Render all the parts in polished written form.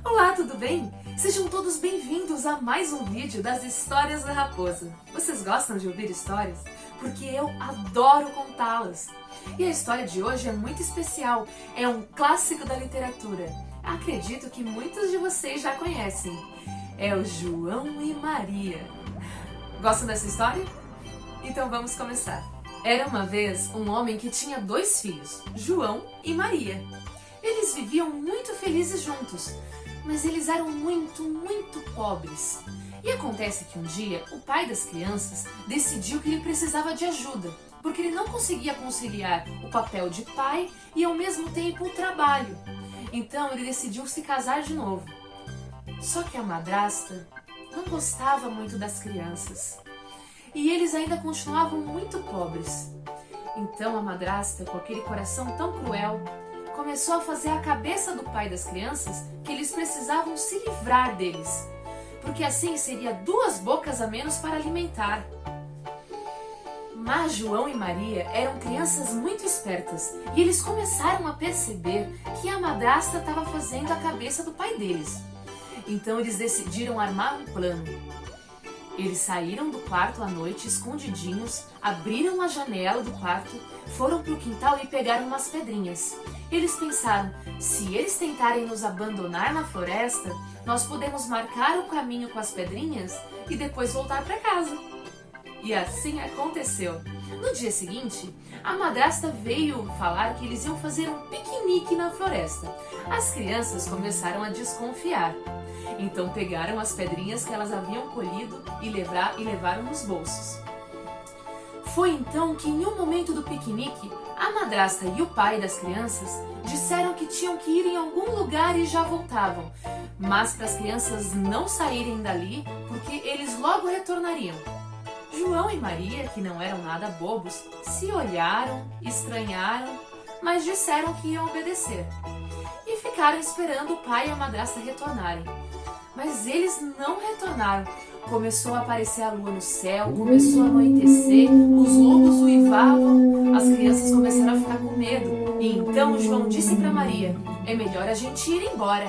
Olá, tudo bem? Sejam todos bem-vindos a mais um vídeo das Histórias da Raposa. Vocês gostam de ouvir histórias? Porque eu adoro contá-las. E a história de hoje é muito especial, é um clássico da literatura. Acredito que muitos de vocês já conhecem. É o João e Maria. Gostam dessa história? Então vamos começar. Era uma vez um homem que tinha dois filhos, João e Maria. Eles viviam muito felizes juntos, mas eles eram muito pobres. E acontece que um dia o pai das crianças decidiu que ele precisava de ajuda, porque ele não conseguia conciliar o papel de pai e ao mesmo tempo o trabalho. Então ele decidiu se casar de novo. Só que a madrasta não gostava muito das crianças. E eles ainda continuavam muito pobres. Então a madrasta, com aquele coração tão cruel, começou a fazer a cabeça do pai das crianças que eles precisavam se livrar deles, porque assim seria duas bocas a menos para alimentar. Mas João e Maria eram crianças muito espertas e eles começaram a perceber que a madrasta estava fazendo a cabeça do pai deles. Então eles decidiram armar um plano. Eles saíram do quarto à noite escondidinhos, abriram a janela do quarto, foram para o quintal e pegaram umas pedrinhas. Eles pensaram, se eles tentarem nos abandonar na floresta, nós podemos marcar o caminho com as pedrinhas e depois voltar para casa. E assim aconteceu. No dia seguinte, a madrasta veio falar que eles iam fazer um piquenique na floresta. As crianças começaram a desconfiar. Então pegaram as pedrinhas que elas haviam colhido e levaram nos bolsos. Foi então que em um momento do piquenique, a madrasta e o pai das crianças disseram que tinham que ir em algum lugar e já voltavam, mas para as crianças não saírem dali, porque eles logo retornariam. João e Maria, que não eram nada bobos, se olharam, estranharam, mas disseram que iam obedecer. E ficaram esperando o pai e a madrasta retornarem. Mas eles não retornaram. Começou a aparecer a lua no céu, começou a anoitecer, os lobos uivavam, as crianças começaram a ficar com medo. E então João disse para Maria, é melhor a gente ir embora.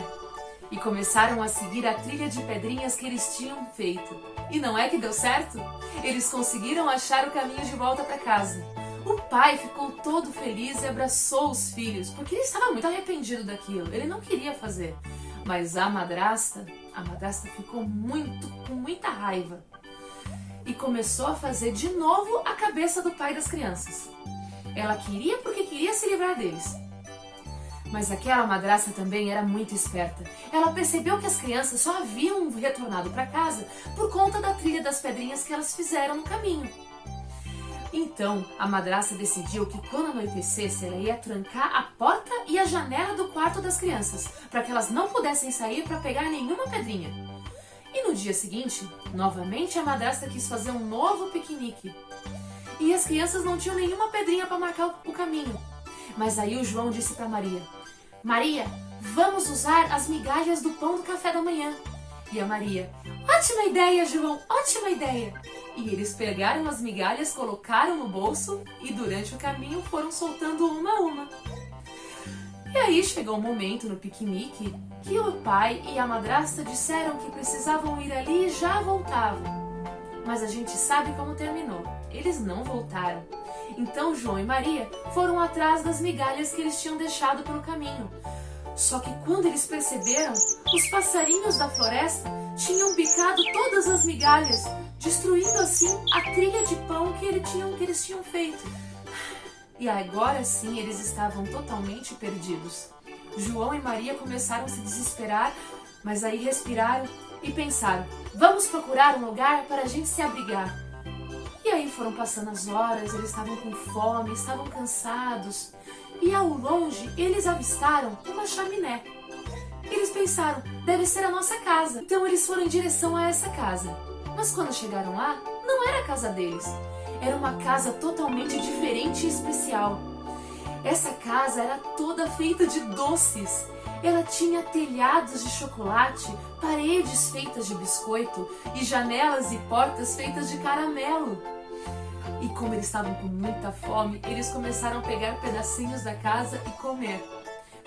E começaram a seguir a trilha de pedrinhas que eles tinham feito. E não é que deu certo? Eles conseguiram achar o caminho de volta para casa. O pai ficou todo feliz e abraçou os filhos, porque ele estava muito arrependido daquilo, ele não queria fazer. Mas a madrasta ficou com muita raiva e começou a fazer de novo a cabeça do pai das crianças. Ela queria porque queria se livrar deles. Mas aquela madrasta também era muito esperta. Ela percebeu que as crianças só haviam retornado para casa por conta da trilha das pedrinhas que elas fizeram no caminho. Então, a madrasta decidiu que quando anoitecesse, ela ia trancar a porta e a janela do quarto das crianças, para que elas não pudessem sair para pegar nenhuma pedrinha. E no dia seguinte, novamente a madrasta quis fazer um novo piquenique. E as crianças não tinham nenhuma pedrinha para marcar o caminho. Mas aí o João disse para Maria, Maria, vamos usar as migalhas do pão do café da manhã. E a Maria, ótima ideia, João, ótima ideia! E eles pegaram as migalhas, colocaram no bolso e durante o caminho foram soltando uma a uma. E aí chegou um momento no piquenique que o pai e a madrasta disseram que precisavam ir ali e já voltavam. Mas a gente sabe como terminou. Eles não voltaram. Então João e Maria foram atrás das migalhas que eles tinham deixado pelo caminho. Só que quando eles perceberam, os passarinhos da floresta tinham picado todas as migalhas, destruindo assim a trilha de pão que eles tinham feito. E agora sim eles estavam totalmente perdidos. João e Maria começaram a se desesperar, mas aí respiraram e pensaram, vamos procurar um lugar para a gente se abrigar. E aí foram passando as horas, eles estavam com fome, estavam cansados. E ao longe, eles avistaram uma chaminé. Eles pensaram, deve ser a nossa casa. Então eles foram em direção a essa casa. Mas quando chegaram lá, não era a casa deles. Era uma casa totalmente diferente e especial. Essa casa era toda feita de doces. Ela tinha telhados de chocolate, paredes feitas de biscoito e janelas e portas feitas de caramelo. E como eles estavam com muita fome, eles começaram a pegar pedacinhos da casa e comer.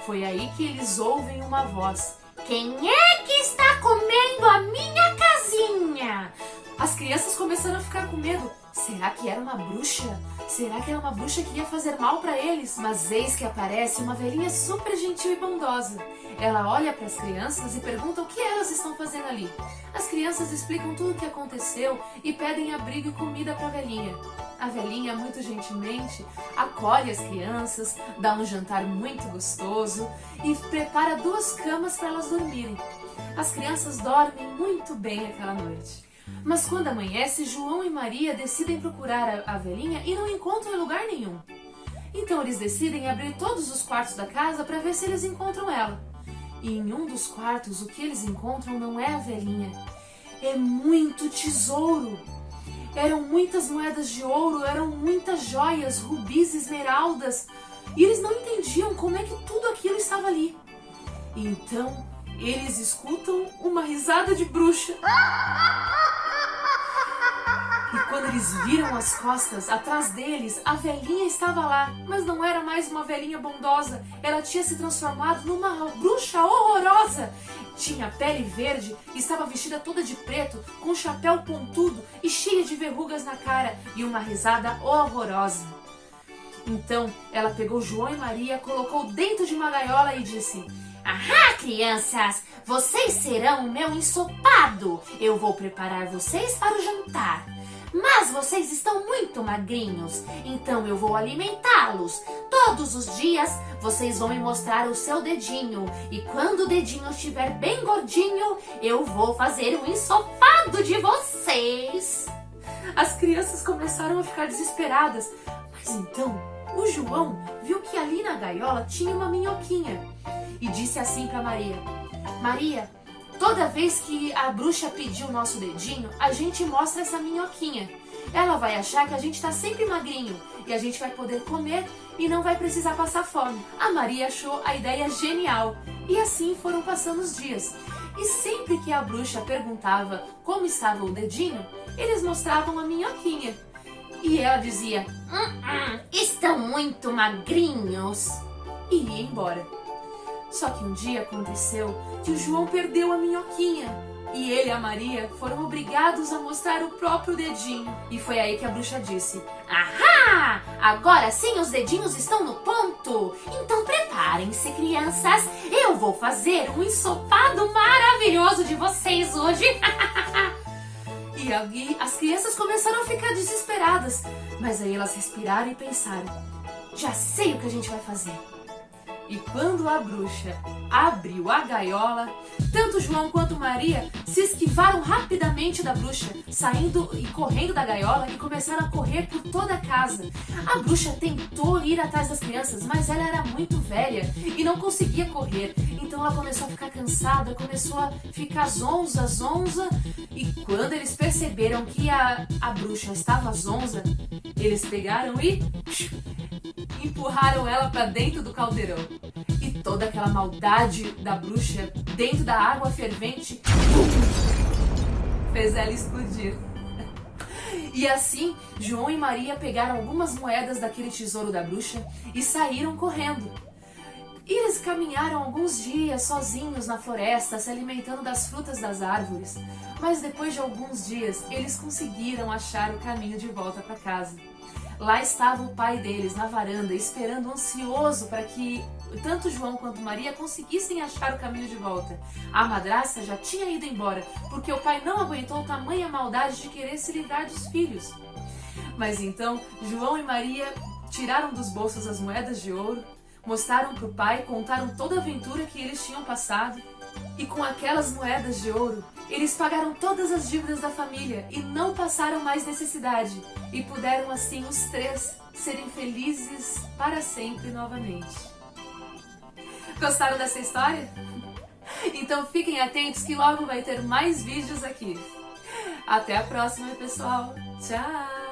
Foi aí que eles ouvem uma voz Quem é que está comendo a minha casinha? As crianças começaram a ficar com medo. Será que era uma bruxa? Será que era uma bruxa que ia fazer mal para eles? Mas eis que aparece uma velhinha super gentil e bondosa. Ela olha para as crianças e pergunta o que elas estão fazendo ali. As crianças explicam tudo o que aconteceu e pedem abrigo e comida para a velhinha. A velhinha, muito gentilmente, acolhe as crianças, dá um jantar muito gostoso e prepara 2 camas para elas dormirem. As crianças dormem muito bem aquela noite. Mas quando amanhece, João e Maria decidem procurar a velhinha e não encontram em lugar nenhum. Então eles decidem abrir todos os quartos da casa para ver se eles encontram ela. E em um dos quartos, o que eles encontram não é a velhinha, é muito tesouro. Eram muitas moedas de ouro, eram muitas joias, rubis, esmeraldas. E eles não entendiam como é que tudo aquilo estava ali. Então eles escutam uma risada de bruxa. E quando eles viram as costas, atrás deles, a velhinha estava lá. Mas não era mais uma velhinha bondosa. Ela tinha se transformado numa bruxa horrorosa. Tinha pele verde, estava vestida toda de preto, com um chapéu pontudo e cheia de verrugas na cara e uma risada horrorosa. Então, ela pegou João e Maria, colocou dentro de uma gaiola e disse: Ahá, crianças! Vocês serão o meu ensopado! Eu vou preparar vocês para o jantar. Mas vocês estão muito magrinhos, então eu vou alimentá-los. Todos os dias vocês vão me mostrar o seu dedinho. E quando o dedinho estiver bem gordinho, eu vou fazer um ensopado de vocês. As crianças começaram a ficar desesperadas. Mas então o João viu que ali na gaiola tinha uma minhoquinha. E disse assim para Maria: Maria, toda vez que a bruxa pedir o nosso dedinho, a gente mostra essa minhoquinha. Ela vai achar que a gente está sempre magrinho e a gente vai poder comer e não vai precisar passar fome. A Maria achou a ideia genial e assim foram passando os dias. E sempre que a bruxa perguntava como estava o dedinho, eles mostravam a minhoquinha. E ela dizia: Estão muito magrinhos. E ia embora. Só que um dia aconteceu que o João perdeu a minhoquinha e ele e a Maria foram obrigados a mostrar o próprio dedinho. E foi aí que a bruxa disse: Ahá! Agora sim os dedinhos estão no ponto! Então preparem-se, crianças! Eu vou fazer um ensopado maravilhoso de vocês hoje! E aí as crianças começaram a ficar desesperadas. Mas aí elas respiraram e pensaram: já sei o que a gente vai fazer. E quando a bruxa abriu a gaiola, tanto João quanto Maria se esquivaram rapidamente da bruxa, saindo e correndo da gaiola e começaram a correr por toda a casa. A bruxa tentou ir atrás das crianças, mas ela era muito velha e não conseguia correr. Então ela começou a ficar cansada, começou a ficar zonza. E quando eles perceberam que a bruxa estava zonza, eles pegaram e empurraram ela para dentro do caldeirão. E toda aquela maldade da bruxa dentro da água fervente fez ela explodir. E assim, João e Maria pegaram algumas moedas daquele tesouro da bruxa e saíram correndo. E eles caminharam alguns dias sozinhos na floresta, se alimentando das frutas das árvores. Mas depois de alguns dias, eles conseguiram achar o caminho de volta para casa. Lá estava o pai deles na varanda, esperando ansioso para que tanto João quanto Maria conseguissem achar o caminho de volta. A madrasta já tinha ido embora, porque o pai não aguentou tamanha maldade de querer se livrar dos filhos. Mas então, João e Maria tiraram dos bolsos as moedas de ouro, mostraram para o pai, contaram toda a aventura que eles tinham passado. E com aquelas moedas de ouro, eles pagaram todas as dívidas da família e não passaram mais necessidade. E puderam assim os 3 serem felizes para sempre novamente. Gostaram dessa história? Então fiquem atentos que logo vai ter mais vídeos aqui. Até a próxima, pessoal. Tchau!